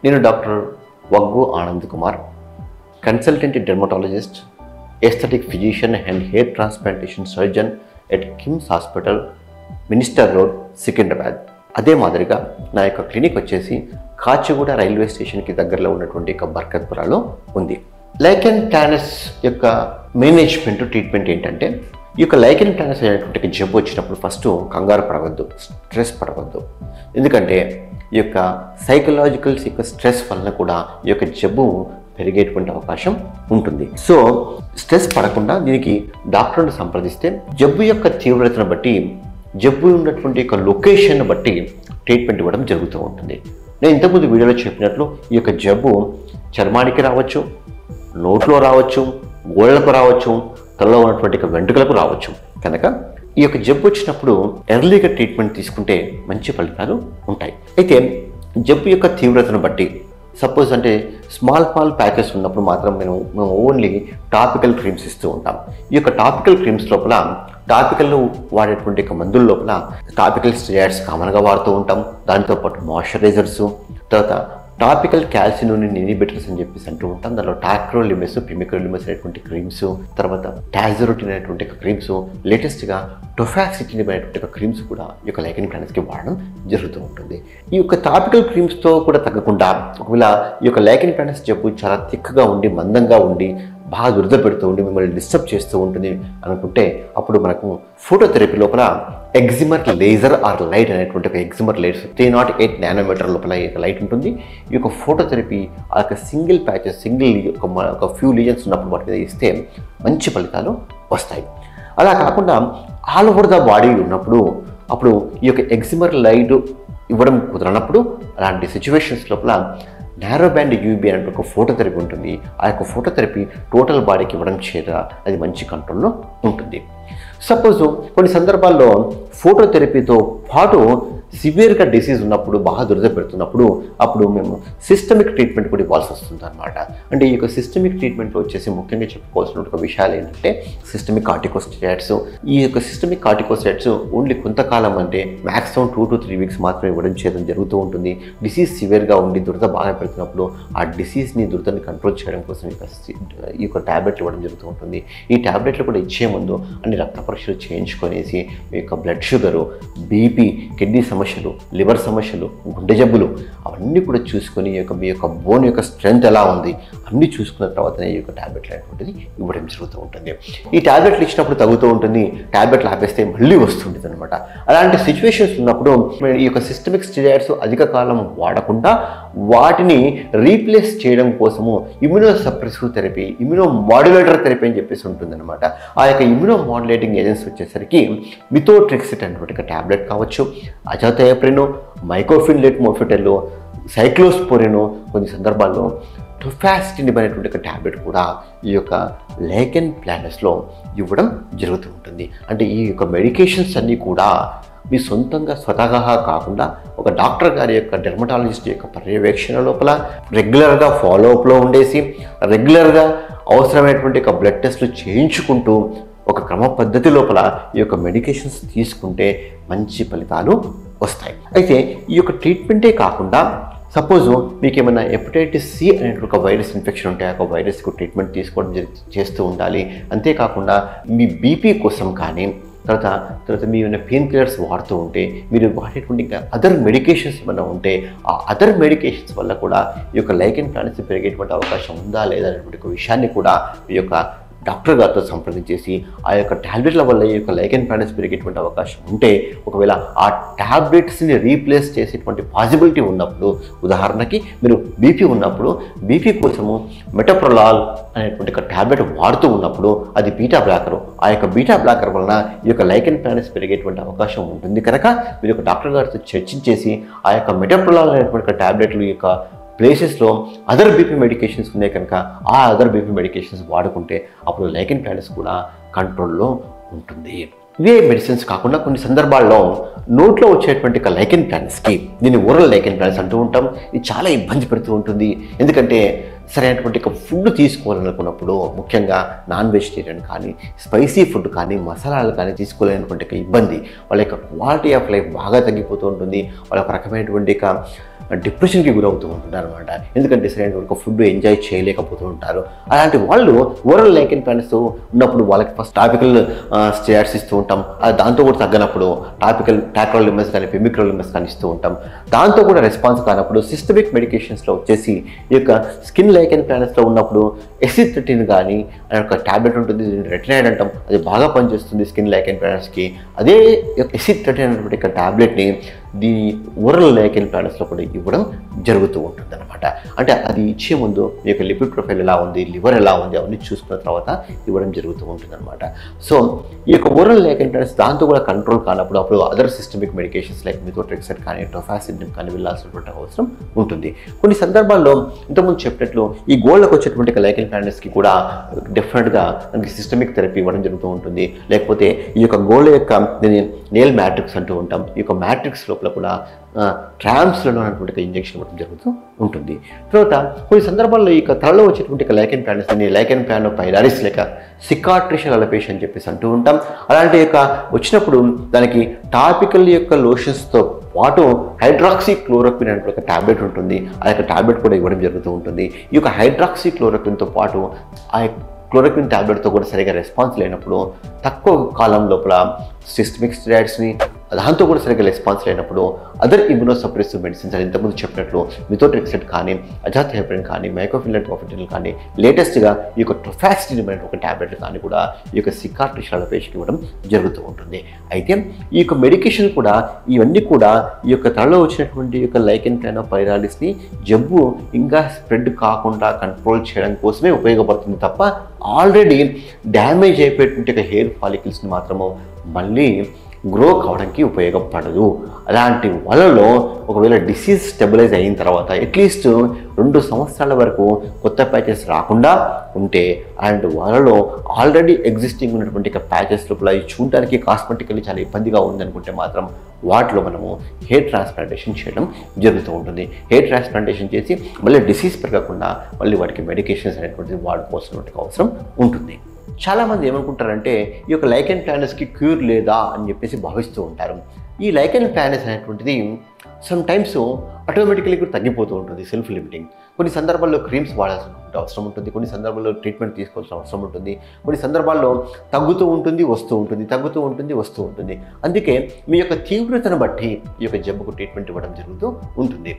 నేను doctor Vaggu Anand Kumar, consultant dermatologist, aesthetic physician and hair transplantation surgeon at KIMS hospital, minister road, Secunderabad. అదే మాదిరిగా నా యొక్క క్లినిక్ వచ్చేసి కాచిగూడ రైల్వే స్టేషన్కి దగ్గరలో ఉన్నటువంటి బర్కత్పురాలో ఉంది. లైకెన్ ప్లానస్ యొక్క మేనేజ్మెంట్ ట్రీట్మెంట్ ఏంటంటే, ఈ యొక్క లైకెన్ ప్లానస్ అనేటువంటి జబ్బు వచ్చినప్పుడు ఫస్ట్ కంగారు పడవద్దు, స్ట్రెస్ పడవద్దు. ఎందుకంటే ఈ యొక్క సైకలాజికల్ స్ట్రెస్ వలన కూడా ఈ యొక్క జబ్బు పెరిగేటువంటి అవకాశం ఉంటుంది. సో స్ట్రెస్ పడకుండా దీనికి డాక్టర్ని సంప్రదిస్తే జబ్బు యొక్క తీవ్రతను బట్టి, జబ్బు ఉన్నటువంటి యొక్క లొకేషన్ బట్టి ట్రీట్మెంట్ ఇవ్వడం జరుగుతూ ఉంటుంది. నేను ఇంతకుముందు వీడియోలో చెప్పినట్లు ఈ యొక్క జబ్బు చర్మానికి రావచ్చు, నోట్లో రావచ్చు, గోళ్ళకు రావచ్చు, తలలో ఉన్నటువంటి వెంట్రుకలకు రావచ్చు. కనుక ఈ యొక్క జబ్బు వచ్చినప్పుడు ఎర్లీగా ట్రీట్మెంట్ తీసుకుంటే మంచి ఫలితాలు ఉంటాయి. అయితే జబ్బు యొక్క తీవ్రతను బట్టి సపోజ్ అంటే స్మాల్ ప్యాచెస్ ఉన్నప్పుడు మాత్రం మేము ఓన్లీ టాపికల్ క్రీమ్స్ ఇస్తూ ఉంటాం. ఈ యొక్క టాపికల్ క్రీమ్స్ లోపల టాపికల్ వాడేటువంటి మందుల లోపల టాపికల్ స్టెరాయిడ్స్ కామన్గా వాడుతూ ఉంటాం. దాంతోపాటు మాయిశ్చరైజర్స్, తర్వాత టాపికల్ క్యాల్సినోనిన్ ఇన్హిబిటర్స్ అని చెప్పేసి అంటూ ఉంటాం. దానిలో టాక్రోలిమస్, పిమిక్రోలిమస్ అనేటువంటి క్రీమ్స్, తర్వాత టాజరోటిన్ అనేటువంటి క్రీమ్స్, లేటెస్ట్గా టొఫాక్సిటిన్ అనేటువంటి క్రీమ్స్ కూడా ఈ యొక్క లైకెన్ ప్లానస్కి వాడడం జరుగుతూ ఉంటుంది. ఈ యొక్క టాపికల్ క్రీమ్స్తో కూడా తగ్గకుండా ఒకవేళ ఈ యొక్క లైకెన్ ప్లానస్ జబ్బు చాలా థిక్గా ఉండి, మందంగా ఉండి, బాగా దురద పెడుతూ ఉండి, మిమ్మల్ని డిస్టర్బ్ చేస్తూ ఉంటుంది అనుకుంటే అప్పుడు మనకు ఫోటోథెరపీ లోపల ఎగ్జిమర్ లేజర్ ఆర్ లైట్ అనేటువంటి ఒక ఎగ్జిమర్ లైట్ 308 నానోమీటర్ లోపల ఈ యొక్క లైట్ ఉంటుంది. ఈ యొక్క ఫోటోథెరపీ ఆ యొక్క సింగిల్ ప్యాచెస్, ఒక ఫ్యూ లీజన్స్ ఉన్నప్పుడు వాటి మీద ఇస్తే మంచి ఫలితాలు వస్తాయి. అలా కాకుండా ఆల్ ఓవర్ ద బాడీ ఉన్నప్పుడు అప్పుడు ఈ యొక్క ఎగ్జిమర్ లైట్ ఇవ్వడం కుదరనప్పుడు అలాంటి సిచ్యువేషన్స్ లోపల నారో బ్యాండ్ యూబీ అంటే ఒక ఫోటోథెరపీ ఉంటుంది. ఆ యొక్క ఫోటోథెరపీ టోటల్ బాడీకి ఇవ్వడం చేత అది మంచి కంట్రోల్లో ఉంటుంది. సపోజ్ కొన్ని సందర్భాల్లో ఫోటోథెరపీతో పాటు సివియర్గా డిసీజ్ ఉన్నప్పుడు, బాగా దురద పెడుతున్నప్పుడు అప్పుడు మేము సిస్టమిక్ ట్రీట్మెంట్ కూడా ఇవ్వాల్సి వస్తుంది అనమాట. అంటే ఈ యొక్క సిస్టమిక్ ట్రీట్మెంట్లో వచ్చేసి ముఖ్యంగా చెప్పుకోవాల్సిన ఒక విషయాలు ఏంటంటే సిస్టమిక్ కార్టికోస్టెరాయిడ్స్. ఈ యొక్క సిస్టమిక్ కార్టికోస్టెరాయిడ్స్ ఓన్లీ కొంతకాలం అంటే మ్యాక్సిమం 2 to 3 weeks మాత్రమే ఇవ్వడం చేయడం జరుగుతూ ఉంటుంది. డిసీజ్ సివియర్గా ఉండి దురద బాగా పెడుతున్నప్పుడు ఆ దురదని కంట్రోల్ చేయడం కోసం ఈ యొక్క ట్యాబ్లెట్లు ఇవ్వడం జరుగుతూ ఉంటుంది. ఈ ట్యాబ్లెట్లు కూడా ఇచ్చే ముందు అన్ని రక్త పరీక్షలు చేయించుకొనేసి మీ యొక్క బ్లడ్ షుగరు, బీపీ, కిడ్నీ సమస్యలు, లివర్ సమస్యలు, గుండె జబ్బులు అవన్నీ కూడా చూసుకొని మీ యొక్క బోన్ యొక్క స్ట్రెంగ్త్ ఎలా ఉంది అన్నీ చూసుకున్న తర్వాతనే ఈ యొక్క ట్యాబ్లెట్లు అనేటువంటిది ఇవ్వడం జరుగుతూ ఉంటుంది. ఈ ట్యాబ్లెట్లు ఇచ్చినప్పుడు తగ్గుతూ ఉంటుంది, ట్యాబ్లెట్లు ఆపేస్తే మళ్ళీ వస్తుంటుంది అనమాట. అలాంటి సిచ్యువేషన్స్ ఉన్నప్పుడు ఈ యొక్క సిస్టమిక్ స్టెరాయిడ్స్ అధిక కాలం వాడకుండా వాటిని రీప్లేస్ చేయడం కోసము immuno suppressive therapy, immuno modulator therapy అని చెప్పేసి ఉంటుంది అనమాట. ఆ యొక్క ఇమ్యూనో మాడ్యులేటింగ్ ఏజెంట్స్ వచ్చేసరికి మిథోట్రిక్సిట్ అనేటువంటి ట్యాబ్లెట్ కావచ్చు, అజాథయాప్రిన్, మైకోఫిన్లేట్ మోఫిటెల్, సైక్లోస్పోరిన్, కొన్ని సందర్భాల్లో టొఫాక్సిటిన్ అనేటువంటి ట్యాబ్లెట్ కూడా ఈ యొక్క లైకెన్ ప్లానస్లో ఇవ్వడం జరుగుతూ ఉంటుంది. అంటే ఈ యొక్క మెడికేషన్స్ అన్నీ కూడా మీ సొంతంగా స్వతహాగా కాకుండా ఒక డాక్టర్ గారి యొక్క డెర్మటాలజిస్ట్ యొక్క పర్యవేక్షణ లోపల రెగ్యులర్గా ఫాలోఅప్లో ఉండేసి రెగ్యులర్గా అవసరమైనటువంటి ఒక బ్లడ్ టెస్టులు చేయించుకుంటూ ఒక క్రమ పద్ధతి లోపల ఈ యొక్క మెడికేషన్స్ తీసుకుంటే మంచి ఫలితాలు వస్తాయి. అయితే ఈ యొక్క ట్రీట్మెంటే కాకుండా సపోజ్ మీకు ఏమైనా హెపటైటిస్ సి అనేటువంటి ఒక వైరస్ ఇన్ఫెక్షన్ ఉంటే ఆ వైరస్కు ట్రీట్మెంట్ తీసుకోవడం చేస్తూ ఉండాలి. అంతేకాకుండా మీ బీపీ కోసం కానీ తర్వాత మీ ఏమైనా పెయిన్ కిల్లర్స్ వాడుతూ ఉంటే, మీరు వాడేటువంటి అదర్ మెడికేషన్స్ ఏమైనా ఉంటే ఆ అదర్ మెడికేషన్స్ వల్ల కూడా ఈ యొక్క లైకెన్ ప్లానస్ పెరిగేటువంటి అవకాశం ఉందా లేదా అనేటువంటి ఒక విషయాన్ని కూడా ఈ యొక్క డాక్టర్ గారితో సంప్రదించేసి ఆ యొక్క ట్యాబ్లెట్ల వల్ల ఈ యొక్క లైకెన్ ప్లానస్ పెరిగేటువంటి అవకాశం ఉంటే ఒకవేళ ఆ ట్యాబ్లెట్స్ని రీప్లేస్ చేసేటువంటి పాసిబిలిటీ ఉన్నప్పుడు, ఉదాహరణకి మీరు బీపీ ఉన్నప్పుడు బీపీ కోసము మెటప్రొలాల్ అనేటువంటి ఒక ట్యాబ్లెట్ వాడుతూ ఉన్నప్పుడు అది బీటా బ్లాకరు. ఆ యొక్క బీటా బ్లాకర్ వలన ఈ యొక్క లైకెన్ ప్లానస్ పెరిగేటువంటి అవకాశం ఉంటుంది కనుక మీరు ఒక డాక్టర్ గారితో చర్చించేసి ఆ యొక్క మెటప్రొలాల్ అనేటువంటి ట్యాబ్లెట్లు యొక్క ప్లేసెస్లో అదర్ బీపీ మెడికేషన్స్ ఉన్నాయి కనుక ఆ అదర్ బీపీ మెడికేషన్స్ వాడుకుంటే అప్పుడు లైకెన్ ప్లానస్ కూడా కంట్రోల్లో ఉంటుంది. ఇవే మెడిసిన్స్ కాకుండా కొన్ని సందర్భాల్లో నోట్లో వచ్చేటువంటి లైకెన్ ప్లానస్కి, దీన్ని ఓరల్ లైకెన్ ప్లానస్ అంటూ ఉంటాం, ఇది చాలా ఇబ్బంది పెడుతూ ఉంటుంది. ఎందుకంటే సరైనటువంటి ఫుడ్ తీసుకోవాలనుకున్నప్పుడు ముఖ్యంగా నాన్ వెజిటేరియన్ కానీ స్పైసీ ఫుడ్ కానీ మసాలాలు కానీ తీసుకోలేనటువంటి ఇబ్బంది, వాళ్ళ యొక్క క్వాలిటీ ఆఫ్ లైఫ్ బాగా తగ్గిపోతూ ఉంటుంది. వాళ్ళ ఒక రకమైనటువంటి డిప్రెషన్కి గురవుతూ ఉంటున్నారు అనమాట. ఎందుకంటే సరైనటువంటి ఫుడ్ ఎంజాయ్ చేయలేకపోతూ ఉంటారు. అలాంటి వాళ్ళు ఓరల్ లైకెన్ ప్లానెట్స్ ఉన్నప్పుడు వాళ్ళకి ఫస్ట్ టాపికల్ స్టెరాయిడ్స్ ఇస్తూ ఉంటాం. దాంతో కూడా తగ్గనప్పుడు టాక్రోలిమస్ కానీ పిమిక్రోలిమస్ కానీ ఇస్తూ ఉంటాం. దాంతో కూడా రెస్పాన్స్ కానప్పుడు సిస్టమిక్ మెడికేషన్స్లో వచ్చేసి ఈ యొక్క స్కిన్ లైకెన్ ప్లానెట్స్లో ఉన్నప్పుడు ఎసిథ్రెటిన్ కానీ అనే ఒక ట్యాబ్లెట్ ఉంటుంది, రెటినాయిడ్ అంటాం, అది బాగా పనిచేస్తుంది స్కిన్ లైకెన్ ప్లానెట్స్కి. అదే ఎసిథ్రెటిన్ అనేటువంటి ట్యాబ్లెట్ని దీని ఓరల్ లైకెన్ ప్లానెట్స్లో కూడా ఇవ్వడం జరుగుతూ ఉంటుంది అనమాట. అంటే అది ఇచ్చే ముందు మీ యొక్క లిపిడ్ ప్రొఫైల్ ఎలా ఉంది, లివర్ ఎలా ఉంది అవన్నీ చూసుకున్న తర్వాత ఇవ్వడం జరుగుతూ ఉంటుంది అనమాట. సో ఈ యొక్క ఓరల్ లైకెన్ ప్లానెట్స్ దాంతో కూడా కంట్రోల్ కానప్పుడు అప్పుడు అదర్ సిస్టమిక్ మెడికేషన్స్ లైక్ మిథోట్రెక్సైడ్ కానీ టొఫాసిడిన్ కానీ వెళ్ళాల్సినటువంటి అవసరం ఉంటుంది. కొన్ని సందర్భాల్లో ఇంతకుముందు చెప్పినట్లు ఈ గోల్డ్కి వచ్చేటువంటి లైకెన్ ప్లానెట్స్కి కూడా డెఫినెట్గా మనకి సిస్టమిక్ థెరపీ ఇవ్వడం జరుగుతూ ఉంటుంది. లేకపోతే ఈ యొక్క గోల్డ్ యొక్క నేల్ మ్యాట్రిక్స్ అంటూ ఉంటాం, ఈ యొక్క మ్యాట్రిక్స్ లోపల కూడా ట్రామ్స్లలో అనేటువంటి ఇంజెక్షన్ ఇవ్వడం జరుగుతూ ఉంటుంది. తర్వాత కొన్ని సందర్భాల్లో ఈ తలలో వచ్చేటువంటి లైకెన్ ప్లానెట్స్ అని లైకెన్ ప్లానోపైలారిస్ లేక సికాట్రిషియల్ అలపేషియా అని చెప్పేసి అంటూ ఉంటాం. అలాంటి యొక్క వచ్చినప్పుడు దానికి టాపికల్ యొక్క లోషన్స్తో పాటు హైడ్రాక్సీ క్లోరోక్విన్ అనే ఒక ట్యాబ్లెట్ ఉంటుంది. ఆ యొక్క ట్యాబ్లెట్ కూడా ఇవ్వడం జరుగుతూ ఉంటుంది. ఈ యొక్క హైడ్రాక్సీ క్లోరోక్విన్తో పాటు ఆ క్లోరోక్విన్ ట్యాబ్లెట్తో కూడా సరిగా రెస్పాన్స్ లేనప్పుడు తక్కువ కాలం లోపల సిస్టమిక్ స్టెరాయిడ్స్ని దాంతో కూడా సరిగ్గా రెస్పాన్స్ లేనప్పుడు అదర్ ఇమ్యునోసప్రెసివ్ మెడిసిన్స్ అని ఇంతకుముందు చెప్పినట్లు మిథోట్రెక్సైడ్ కానీ అజాథియోప్రిన్ కానీ మైకోఫిల్లెంట్ కాఫిటిన్ కానీ లేటెస్ట్గా ఈ యొక్క టొఫాసిడిన్ అనే ఒక ట్యాబ్లెట్ కానీ కూడా ఈ యొక్క సికాట్రిషియల్ అలపేషియాకి ఇవ్వడం జరుగుతూ ఉంటుంది. అయితే ఈ యొక్క మెడికేషన్ కూడా ఇవన్నీ కూడా ఈ యొక్క తలలో వచ్చినటువంటి యొక్క లైకెన్ ప్లానోపైలారిస్ని జబ్బు ఇంకా స్ప్రెడ్ కాకుండా కంట్రోల్ చేయడం కోసమే ఉపయోగపడుతుంది తప్ప ఆల్రెడీ డ్యామేజ్ అయిపోయేటువంటి హెయిర్ ఫాలికల్స్ని మాత్రము మళ్ళీ గ్రో కావడానికి ఉపయోగపడదు. అలాంటి వాళ్ళలో ఒకవేళ డిసీజ్ స్టెబిలైజ్ అయిన తర్వాత అట్లీస్ట్ 2 సంవత్సరాల వరకు కొత్త ప్యాచెస్ రాకుండా ఉంటే అండ్ వాళ్ళలో ఆల్రెడీ ఎగ్జిస్టింగ్ ఉన్నటువంటి ప్యాచెస్ లోపల చూడడానికి కాస్మెటికల్లీ చాలా ఇబ్బందిగా ఉందనుకుంటే మాత్రం వాటిలో మనము హెయిర్ ట్రాన్స్ప్లాంటేషన్ చేయడం జరుగుతూ ఉంటుంది. హెయిర్ ట్రాన్స్ప్లాంటేషన్ చేసి మళ్ళీ డిసీజ్ పెరగకుండా మళ్ళీ వాటికి మెడికేషన్స్ అనేటువంటిది వాడుకోవాల్సినటువంటి అవసరం ఉంటుంది. చాలామంది ఏమనుకుంటారంటే ఈ యొక్క లైకెన్ ప్లానెట్స్కి క్యూర్ లేదా అని చెప్పేసి భావిస్తూ ఉంటారు. ఈ లైకెన్ ప్లానెట్స్ అనేటువంటిది సమ్ టైమ్స్ ఆటోమేటికలీ కూడా తగ్గిపోతూ ఉంటుంది, సెల్ఫ్ లిమిటింగ్. కొన్ని సందర్భాల్లో క్రీమ్స్ వాడాల్సిన అవసరం ఉంటుంది, కొన్ని సందర్భాల్లో ట్రీట్మెంట్ తీసుకోవాల్సిన అవసరం ఉంటుంది, కొన్ని సందర్భాల్లో తగ్గుతూ ఉంటుంది వస్తూ ఉంటుంది, తగ్గుతూ ఉంటుంది వస్తూ ఉంటుంది. అందుకే మీ యొక్క తీవ్రతను బట్టి ఈ యొక్క జబ్బుకు ట్రీట్మెంట్ ఇవ్వడం జరుగుతూ ఉంటుంది.